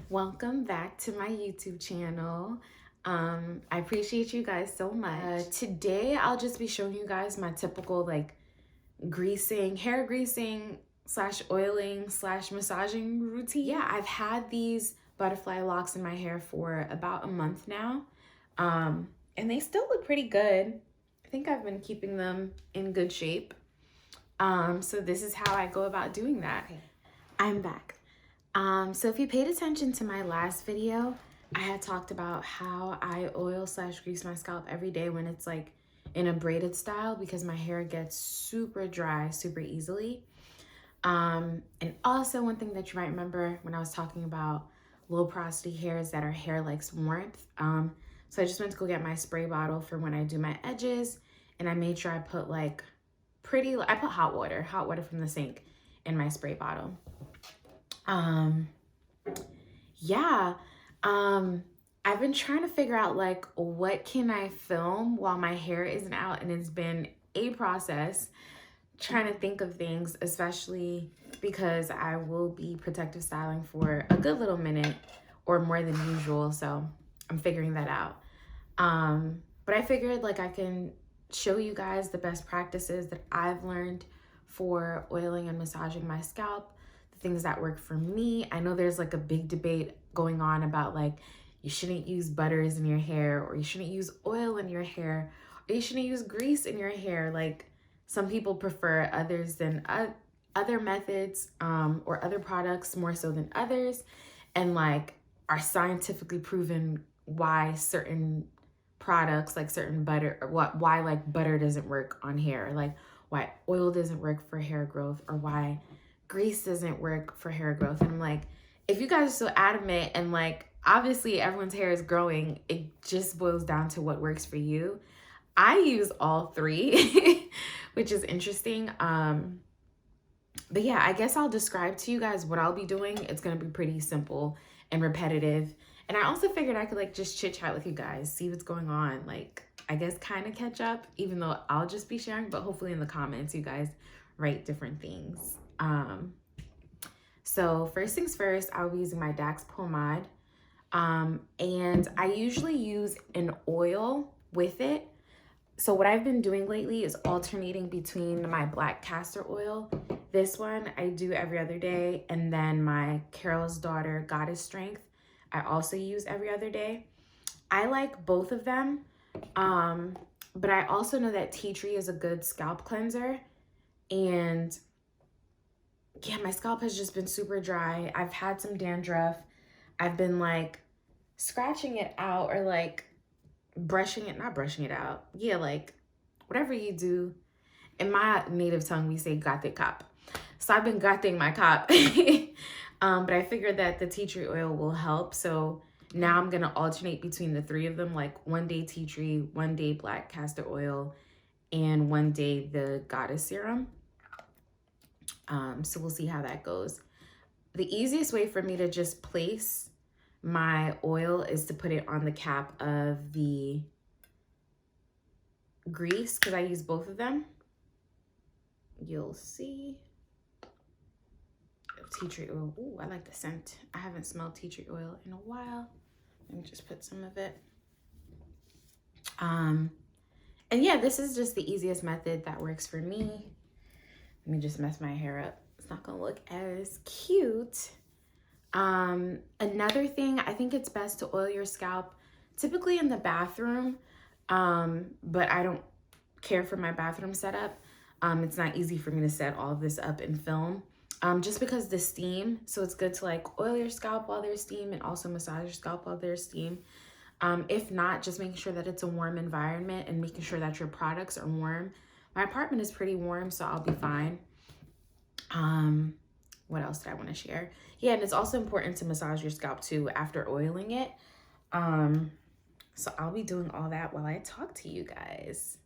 Welcome back to my YouTube channel. I appreciate you guys so much. Today I'll just be showing you guys my typical like hair greasing slash oiling slash massaging routine. Yeah, I've had these butterfly locks in my hair for about a month now. And they still look pretty good. I think I've been keeping them in good shape. So this is how I go about doing that. Okay. I'm back. So if you paid attention to my last video, I had talked about how I oil slash grease my scalp every day when it's like in a braided style because my hair gets super dry super easily. And also one thing that you might remember when I was talking about low porosity hairs that our hair likes warmth. So I just went to go get my spray bottle for when I do my edges, and I made sure I put like I put hot water from the sink in my spray bottle. I've been trying to figure out like what can I film while my hair isn't out, and it's been a process trying to think of things, especially because I will be protective styling for a good little minute or more than usual, so I'm figuring that out. But I figured like I can show you guys the best practices that I've learned for oiling and massaging my scalp, things that work for me. I know there's like a big debate going on about like you shouldn't use butters in your hair, or you shouldn't use oil in your hair, or you shouldn't use grease in your hair. Like some people prefer others than other methods or other products more so than others, and like are scientifically proven why certain products like certain butter, or why like butter doesn't work on hair, like why oil doesn't work for hair growth, or why grease doesn't work for hair growth. And I'm like, if you guys are so adamant, and like obviously everyone's hair is growing, it just boils down to what works for you. I use all three which is interesting. But yeah, I guess I'll describe to you guys what I'll be doing. It's gonna be pretty simple and repetitive, and I also figured I could like just chit chat with you guys, see what's going on, like I guess kind of catch up, even though I'll just be sharing, but hopefully in the comments you guys write different things. So first things first, I'll be using my Dax pomade. And I usually use an oil with it. So what I've been doing lately is alternating between my black castor oil. This one I do every other day. And then my Carol's Daughter Goddess Strength, I also use every other day. I like both of them. But I also know that tea tree is a good scalp cleanser. And yeah, my scalp has just been super dry. I've had some dandruff. I've been like scratching it out, or like not brushing it out. Yeah, like whatever you do. In my native tongue, we say gate kap. So I've been gating my kap. But I figured that the tea tree oil will help. So now I'm gonna alternate between the three of them, like one day tea tree, one day black castor oil, and one day the goddess serum. So we'll see how that goes. The easiest way for me to just place my oil is to put it on the cap of the grease, because I use both of them. You'll see. Tea tree oil. Ooh, I like the scent. I haven't smelled tea tree oil in a while. Let me just put some of it. And yeah, this is just the easiest method that works for me. Let me just mess my hair up. It's not gonna look as cute. Another thing, I think it's best to oil your scalp typically in the bathroom, but I don't care for my bathroom setup. It's not easy for me to set all of this up in film, just because the steam. So it's good to like oil your scalp while there's steam, and also massage your scalp while there's steam. If not, just making sure that it's a warm environment and making sure that your products are warm. My apartment is pretty warm, so I'll be fine. What else did I want to share? Yeah, and it's also important to massage your scalp too after oiling it. So I'll be doing all that while I talk to you guys.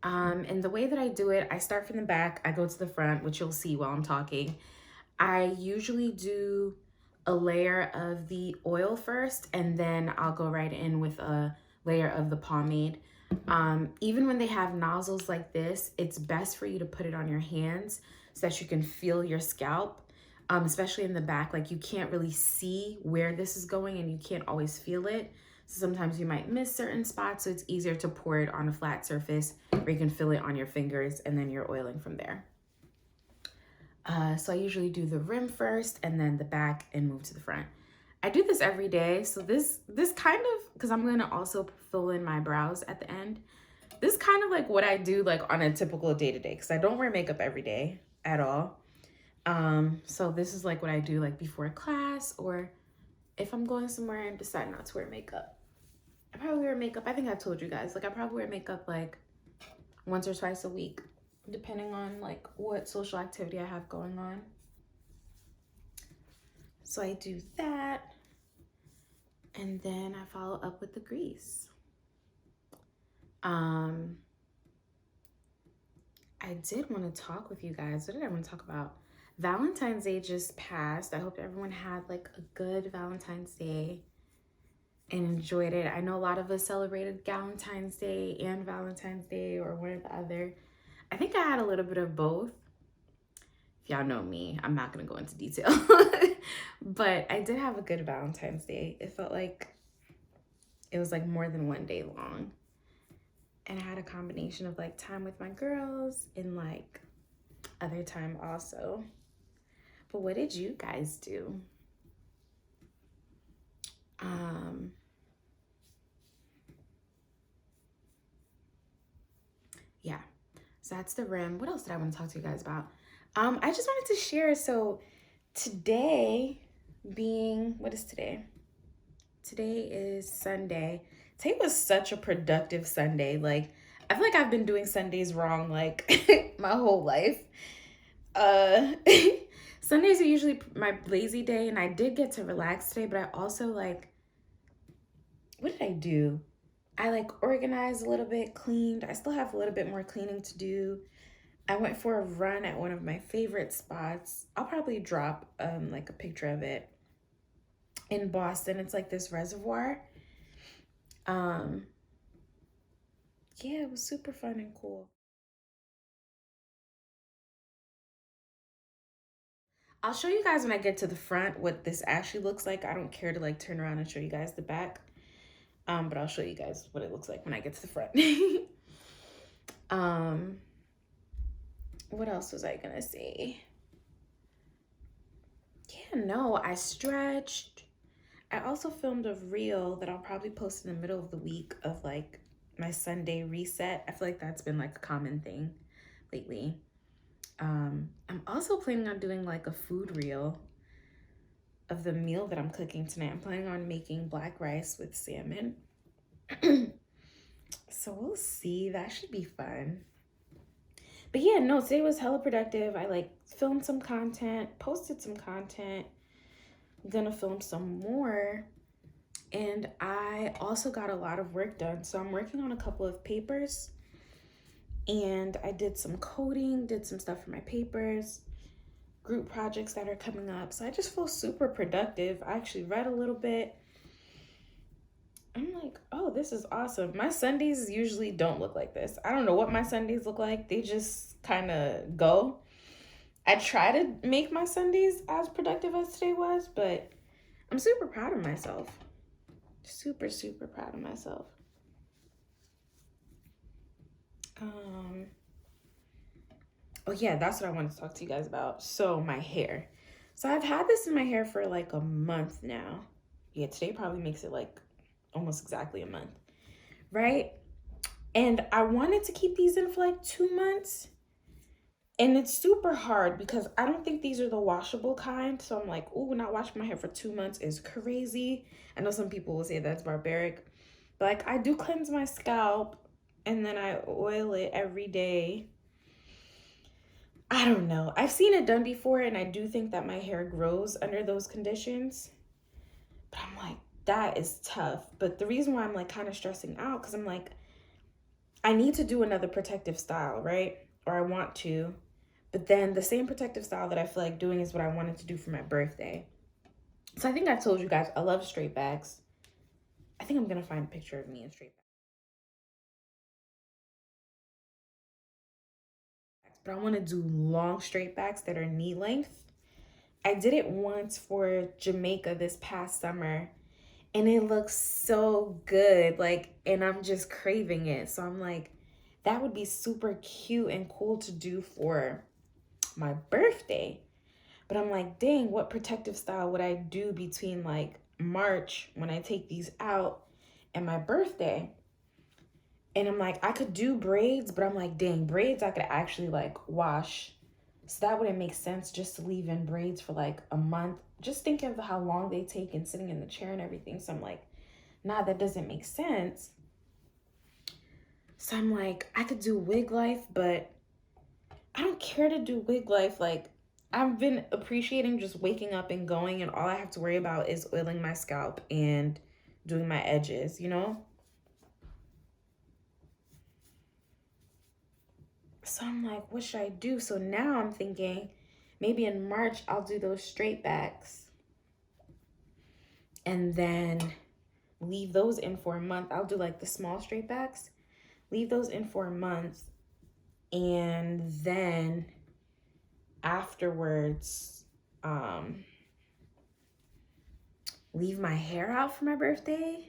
And the way that I do it, I start from the back, I go to the front, which you'll see while I'm talking. I usually do a layer of the oil first, and then I'll go right in with a layer of the pomade. Even when they have nozzles like this, it's best for you to put it on your hands so that you can feel your scalp. especially in the back. Like you can't really see where this is going and you can't always feel it. So sometimes you might miss certain spots. So it's easier to pour it on a flat surface where you can feel it on your fingers and then you're oiling from there. So I usually do the rim first and then the back and move to the front. I do this every day. So this kind of, because I'm going to also fill in my brows at the end. This is kind of like what I do like on a typical day-to-day, because I don't wear makeup every day at all. So this is like what I do like before class, or if I'm going somewhere and decide not to wear makeup. I probably wear makeup, I think I've told you guys, like I probably wear makeup like once or twice a week, depending on like what social activity I have going on. So I do that, and then I follow up with the grease. I did want to talk with you guys. What did I want to talk about? Valentine's Day just passed. I hope everyone had like a good Valentine's Day and enjoyed it. I know a lot of us celebrated Valentine's Day and Valentine's Day, or one or the other. I think I had a little bit of both. If y'all know me, I'm not going to go into detail. But I did have a good Valentine's Day. It felt like it was like more than one day long. And I had a combination of like time with my girls and like other time also. But what did you guys do? Yeah, so that's the rim. What else did I want to talk to you guys about? I just wanted to share. So today being, what is today? Today is Sunday. Today was such a productive Sunday. Like, I feel like I've been doing Sundays wrong like my whole life. Sundays are usually my lazy day, and I did get to relax today, but I also like, what did I do? I like organized a little bit, cleaned. I still have a little bit more cleaning to do. I went for a run at one of my favorite spots. I'll probably drop like a picture of it, in Boston. It's like this reservoir. Yeah, it was super fun and cool. I'll show you guys when I get to the front what this actually looks like. I don't care to like turn around and show you guys the back. But I'll show you guys what it looks like when I get to the front. What else was I gonna say? Yeah, no, I stretched. I also filmed a reel that I'll probably post in the middle of the week of like my Sunday reset. I feel like that's been like a common thing lately. I'm also planning on doing like a food reel of the meal that I'm cooking tonight. I'm planning on making black rice with salmon. So we'll see. That should be fun. But yeah, no, today was hella productive. I like filmed some content, posted some content. I'm gonna film some more. And I also got a lot of work done. So I'm working on a couple of papers, and I did some coding, did some stuff for my papers, group projects that are coming up. So I just feel super productive. I actually read a little bit. I'm like, oh, this is awesome. My Sundays usually don't look like this. I don't know what my Sundays look like. They just kind of go. I try to make my Sundays as productive as today was, but I'm super proud of myself. Super, super proud of myself. Oh yeah, that's what I wanted to talk to you guys about. So my hair. So I've had this in my hair for like a month now. Yeah, today probably makes it like almost exactly a month, right? And I wanted to keep these in for like 2 months. And it's super hard because I don't think these are the washable kind. So I'm like, ooh, not washing my hair for 2 months is crazy. I know some people will say that's barbaric. But like, I do cleanse my scalp and then I oil it every day. I don't know. I've seen it done before, and I do think that my hair grows under those conditions. But I'm like, that is tough. But the reason why I'm like kind of stressing out, because I'm like, I need to do another protective style, right? Or I want to. But then the same protective style that I feel like doing is what I wanted to do for my birthday. So I think I've told you guys, I love straight backs. I think I'm going to find a picture of me in straight backs. But I want to do long straight backs that are knee length. I did it once for Jamaica this past summer, and it looks so good. Like, and I'm just craving it. So I'm like, that would be super cute and cool to do for my birthday. But I'm like, dang, what protective style would I do between like March when I take these out and my birthday? And I'm like, I could do braids, but I'm like, dang, braids I could actually like wash. So that wouldn't make sense just to leave in braids for like a month. Just thinking of how long they take and sitting in the chair and everything. So I'm like, nah, that doesn't make sense. So I'm like, I could do wig life, but I don't care to do wig life. Like, I've been appreciating just waking up and going, and all I have to worry about is oiling my scalp and doing my edges, you know? So I'm like, what should I do? So now I'm thinking maybe in March I'll do those straight backs and then leave those in for a month. I'll do like the small straight backs, leave those in for a month, and then afterwards, leave my hair out for my birthday.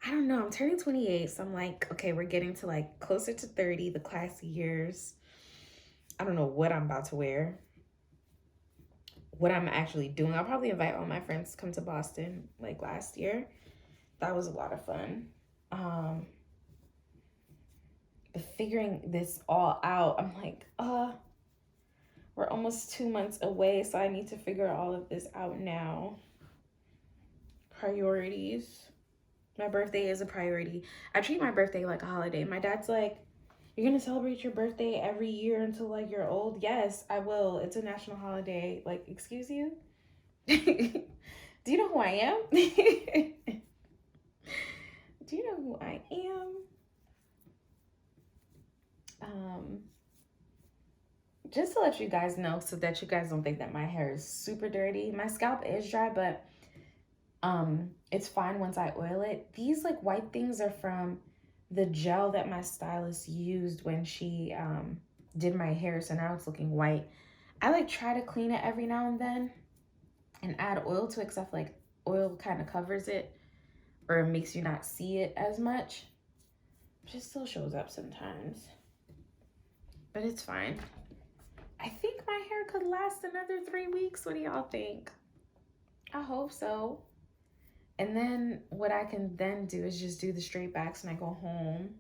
I don't know. I'm turning 28, so I'm like, okay, we're getting to like closer to 30, the classy years. I don't know what I'm about to wear, what I'm actually doing. I'll probably invite all my friends to come to Boston like last year. That was a lot of fun. But figuring this all out, I'm like, we're almost 2 months away, so I need to figure all of this out now. Priorities. My birthday is a priority. I treat my birthday like a holiday. My dad's like, you're gonna celebrate your birthday every year until like you're old? Yes, I will. It's a national holiday. Like, excuse you? Do you know who I am? Do you know who I am? Just to let you guys know so that you guys don't think that my hair is super dirty. My scalp is dry, but it's fine once I oil it. These like white things are from the gel that my stylist used when she did my hair, so now it's looking white. I like try to clean it every now and then and add oil to it because I feel like oil kind of covers it or makes you not see it as much. It just still shows up sometimes, but it's fine. I think my hair could last another 3 weeks. What do y'all think? I hope so. And then what I can then do is just do the straight backs when I go home.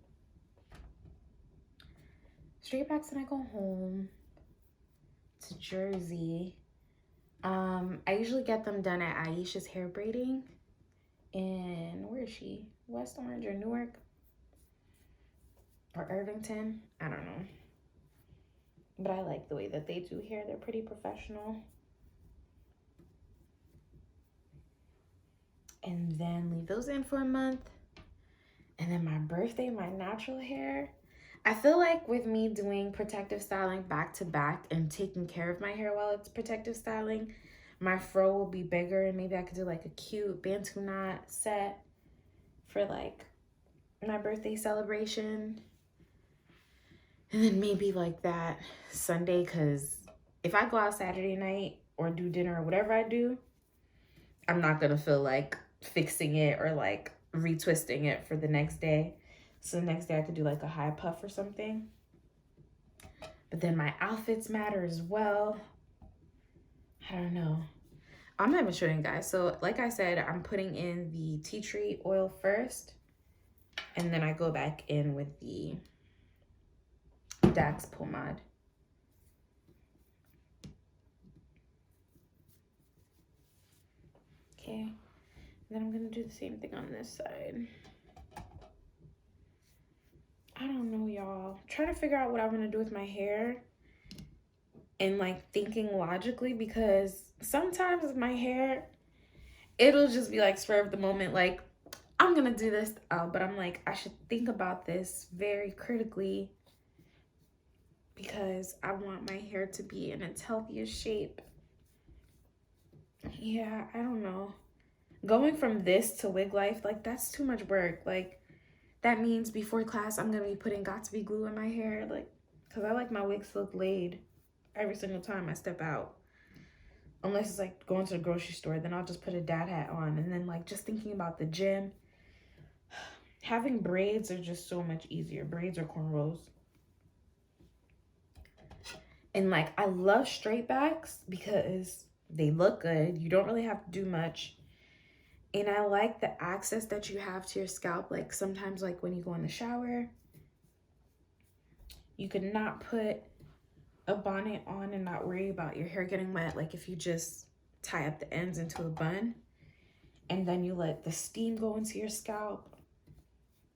Straight backs when I go home to Jersey. I usually get them done at Aisha's hair braiding in, where is she? West Orange or Newark? Or Irvington? I don't know. But I like the way that they do hair. They're pretty professional. And then leave those in for a month. And then my birthday, my natural hair. I feel like with me doing protective styling back to back and taking care of my hair while it's protective styling, my fro will be bigger, and maybe I could do like a cute Bantu knot set for like my birthday celebration. And then maybe like that Sunday, because if I go out Saturday night or do dinner or whatever I do, I'm not gonna feel like fixing it or like retwisting it for the next day. So the next day I could do like a high puff or something. But then my outfits matter as well. I don't know. I'm not even showing guys. So like I said, I'm putting in the tea tree oil first, and then I go back in with the Dax pomade. Okay, and then I'm gonna do the same thing on this side. I don't know, y'all. Trying to figure out what I'm gonna do with my hair and like thinking logically, because sometimes with my hair, it'll just be like spur of the moment, like I'm gonna do this, but I'm like, I should think about this very critically because I want my hair to be in its healthiest shape. Yeah, I don't know. Going from this to wig life, like that's too much work. Like that means before class, I'm gonna be putting got-to-be glue in my hair, like, cause I like my wigs to look laid every single time I step out. Unless it's like going to the grocery store, then I'll just put a dad hat on. And then like just thinking about the gym, having braids are just so much easier. Braids or cornrows. And like I love straight backs because they look good. You don't really have to do much. And I like the access that you have to your scalp. Like sometimes like when you go in the shower, you could not put a bonnet on and not worry about your hair getting wet. Like if you just tie up the ends into a bun and then you let the steam go into your scalp.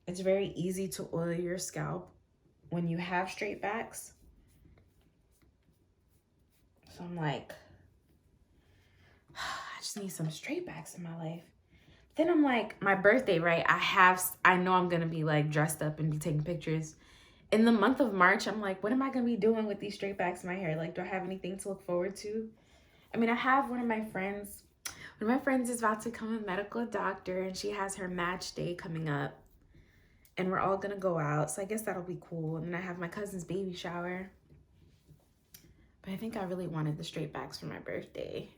It's very easy to oil your scalp when you have straight backs. So I'm like, I just need some straight backs in my life. Then I'm like, my birthday, right? I know I'm gonna be like dressed up and be taking pictures. In the month of March, I'm like, what am I gonna be doing with these straight backs in my hair? Like, do I have anything to look forward to? I mean, I have one of my friends is about to become a medical doctor and she has her match day coming up. And we're all gonna go out, so I guess that'll be cool. And then I have my cousin's baby shower. But I think I really wanted the straight backs for my birthday.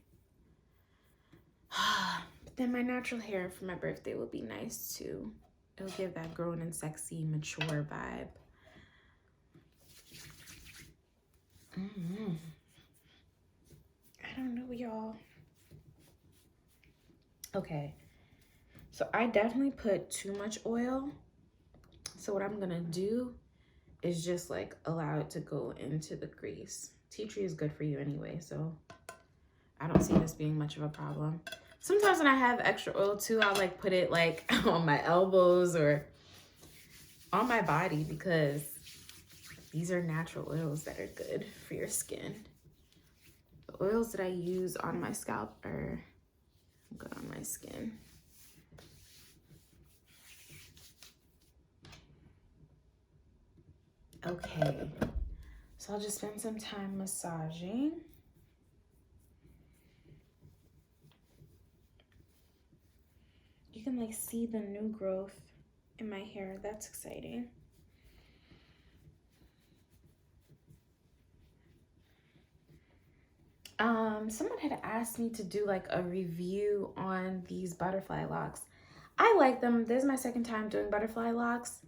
But then my natural hair for my birthday will be nice too. It'll give that grown and sexy, mature vibe. I don't know, y'all. Okay, so I definitely put too much oil. So what I'm gonna do is just like allow it to go into the grease. Tea tree is good for you anyway, so I don't see this being much of a problem. Sometimes when I have extra oil too, I'll like put it like on my elbows or on my body because these are natural oils that are good for your skin. The oils that I use on my scalp are good on my skin. Okay, so I'll just spend some time massaging. You can like see the new growth in my hair. That's exciting. Someone had asked me to do like a review on these butterfly locks. I like them. This is my second time doing butterfly locks.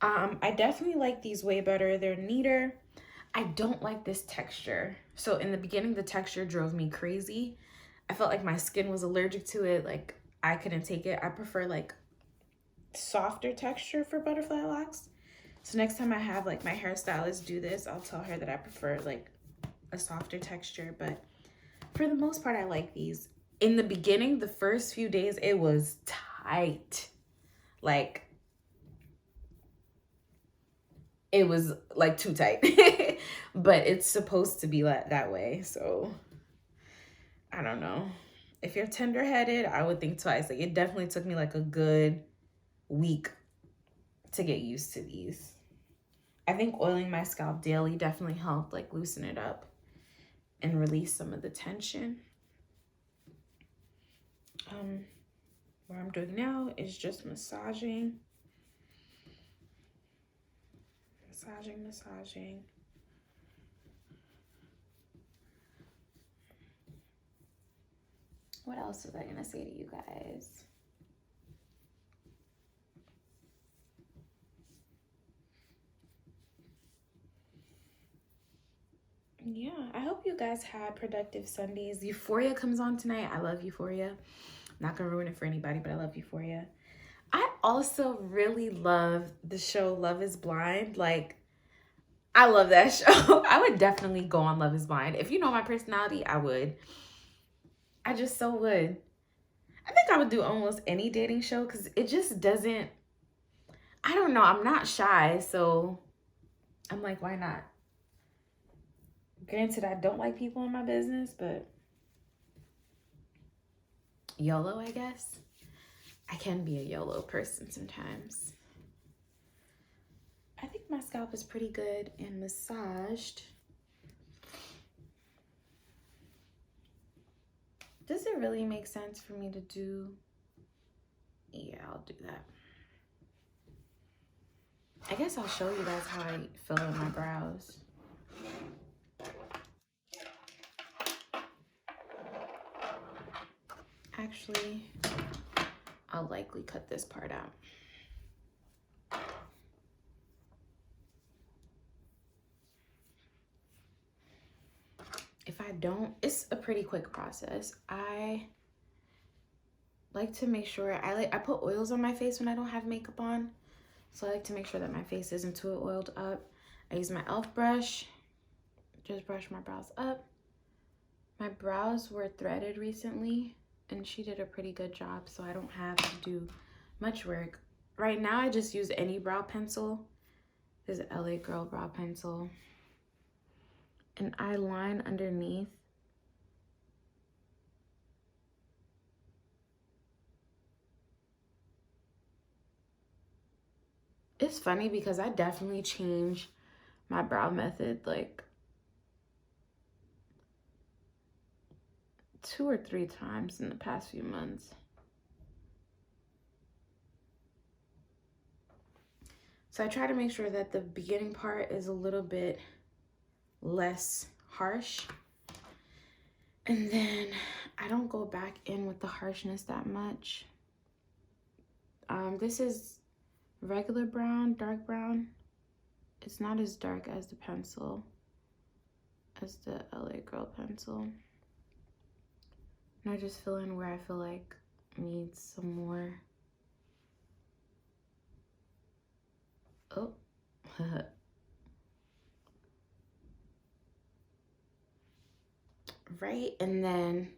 I definitely like these way better. They're neater. I don't like this texture. So in the beginning, the texture drove me crazy. I felt like my skin was allergic to it. Like I couldn't take it. I prefer like softer texture for butterfly locks. So next time I have like my hairstylist do this, I'll tell her that I prefer like a softer texture. But for the most part, I like these. In the beginning, the first few days, it was tight. Like, it was like too tight. But it's supposed to be that way. So, I don't know. If you're tender-headed, I would think twice. Like, it definitely took me like a good week to get used to these. I think oiling my scalp daily definitely helped like loosen it up and release some of the tension. What I'm doing now is just massaging. Massaging. What else was I gonna say to you guys? Yeah, I hope you guys had productive Sundays. Euphoria comes on tonight. I love Euphoria. I'm not gonna ruin it for anybody, but I love Euphoria. I also really love the show Love is Blind. Like, I love that show. I would definitely go on Love is Blind. If you know my personality, I would. I just so would. I think I would do almost any dating show because it just doesn't, I don't know. I'm not shy, so I'm like, why not? Granted, I don't like people in my business, but YOLO, I guess. I can be a YOLO person sometimes. I think my scalp is pretty good and massaged. Does it really make sense for me to do? Yeah, I'll do that. I guess I'll show you guys how I fill in my brows. Actually, I'll likely cut this part out. If I don't, it's a pretty quick process. I like to make sure, I put oils on my face when I don't have makeup on. So I like to make sure that my face isn't too oiled up. I use my e.l.f. brush, just brush my brows up. My brows were threaded recently and she did a pretty good job, so I don't have to do much work. Right now I just use any brow pencil. This is LA Girl brow pencil. And I line underneath. It's funny because I definitely changed my brow method like 2 or 3 times in the past few months. So I try to make sure that the beginning part is a little bit less harsh. And then I don't go back in with the harshness that much. This is regular brown, dark brown. It's not as dark as the pencil, as the LA Girl pencil. And I just fill in where I feel like needs some more. Oh. Right, and then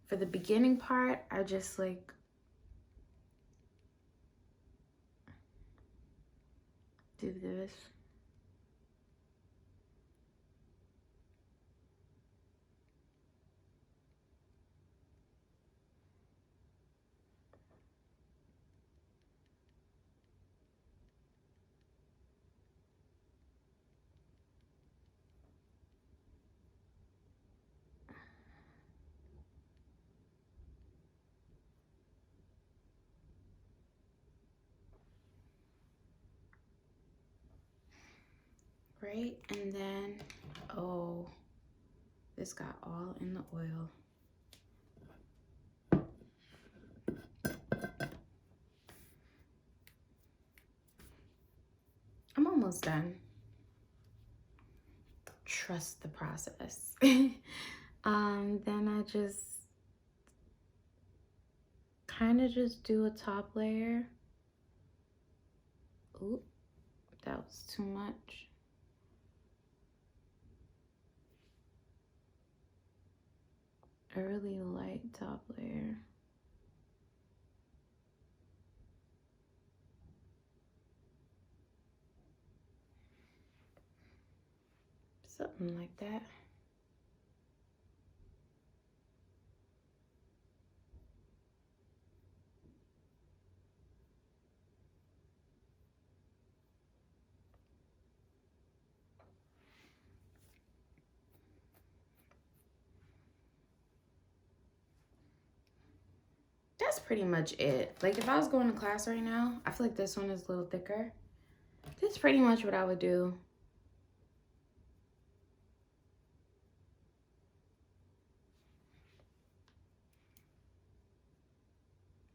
for the beginning part, I just like do this. Right, and then, oh, this got all in the oil. I'm almost done. Trust the process. Then I just kind of just do a top layer. Oop, that was too much. A really light top layer. Something like that. That's pretty much it. Like if I was going to class right now, I feel like this one is a little thicker. That's pretty much what I would do.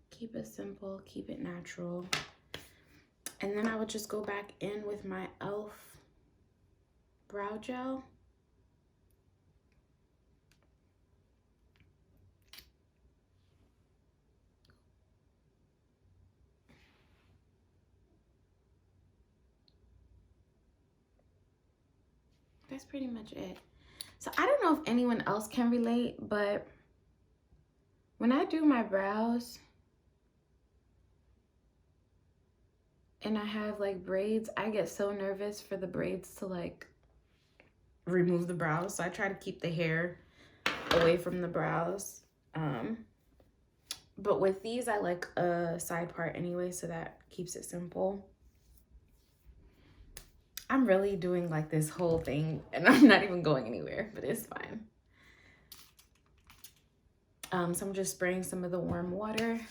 Keep it simple, keep it natural. And then I would just go back in with my e.l.f. brow gel. That's pretty much it. So I don't know if anyone else can relate, but when I do my brows and I have like braids, I get so nervous for the braids to like remove the brows. So I try to keep the hair away from the brows. But with these, I like a side part anyway, so that keeps it simple. I'm really doing like this whole thing and I'm not even going anywhere, but it's fine. So I'm just spraying some of the warm water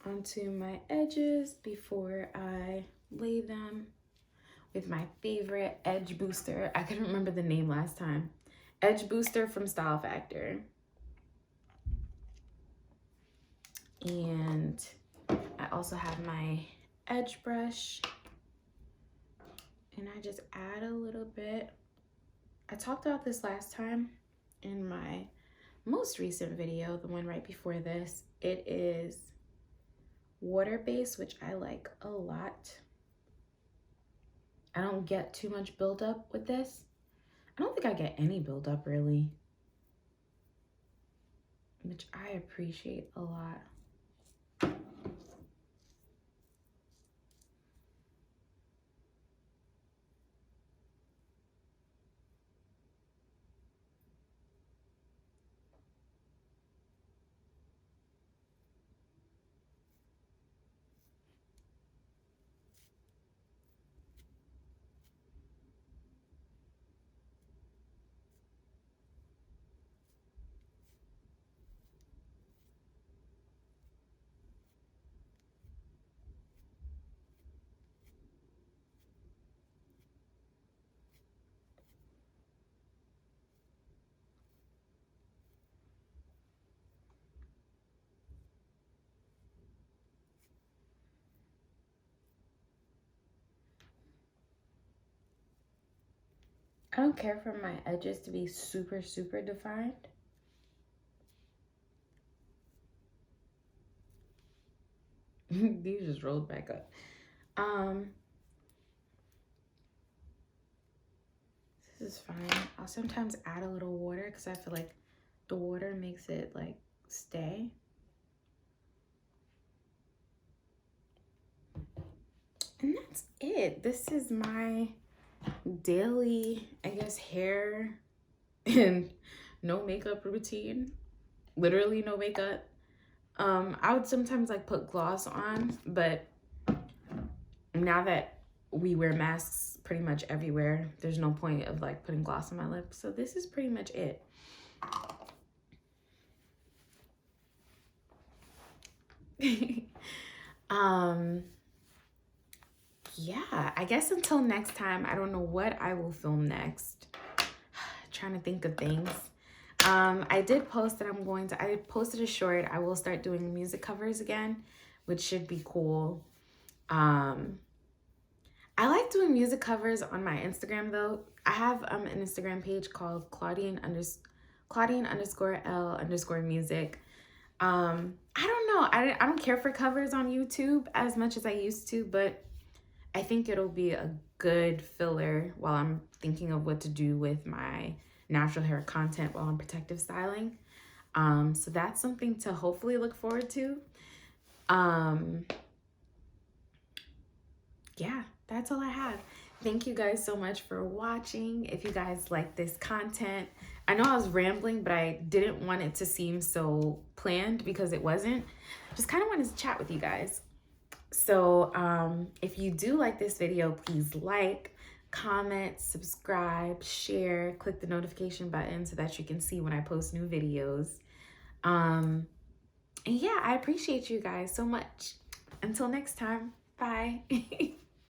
onto my edges before I lay them with my favorite edge booster. I couldn't remember the name last time. Edge booster from Style Factor. And I also have my edge brush, and I just add a little bit. I talked about this last time in my most recent video, the one right before this. It is water-based, which I like a lot. I don't get too much buildup with this. I don't think I get any buildup really, which I appreciate a lot. I don't care for my edges to be super, super defined. These just rolled back up. This is fine. I'll sometimes add a little water because I feel like the water makes it like stay. And that's it. This is my daily, I guess, hair and no makeup routine. Literally no makeup. I would sometimes like put gloss on, but now that we wear masks pretty much everywhere, there's no point of like putting gloss on my lips. So this is pretty much it. Yeah, I guess until next time, I don't know what I will film next. Trying to think of things. I did post that I posted a short. I will start doing music covers again, which should be cool. I like doing music covers on my Instagram though. I have an Instagram page called Claudine_L_music. I don't know. I don't care for covers on YouTube as much as I used to, but I think it'll be a good filler while I'm thinking of what to do with my natural hair content while I'm protective styling. So that's something to hopefully look forward to. Yeah, that's all I have. Thank you guys so much for watching. If you guys like this content, I know I was rambling, but I didn't want it to seem so planned because it wasn't. Just kind of wanted to chat with you guys. So if you do like this video, please like, comment, subscribe, share, click the notification button so that you can see when I post new videos. And yeah, I appreciate you guys so much. Until next time, bye.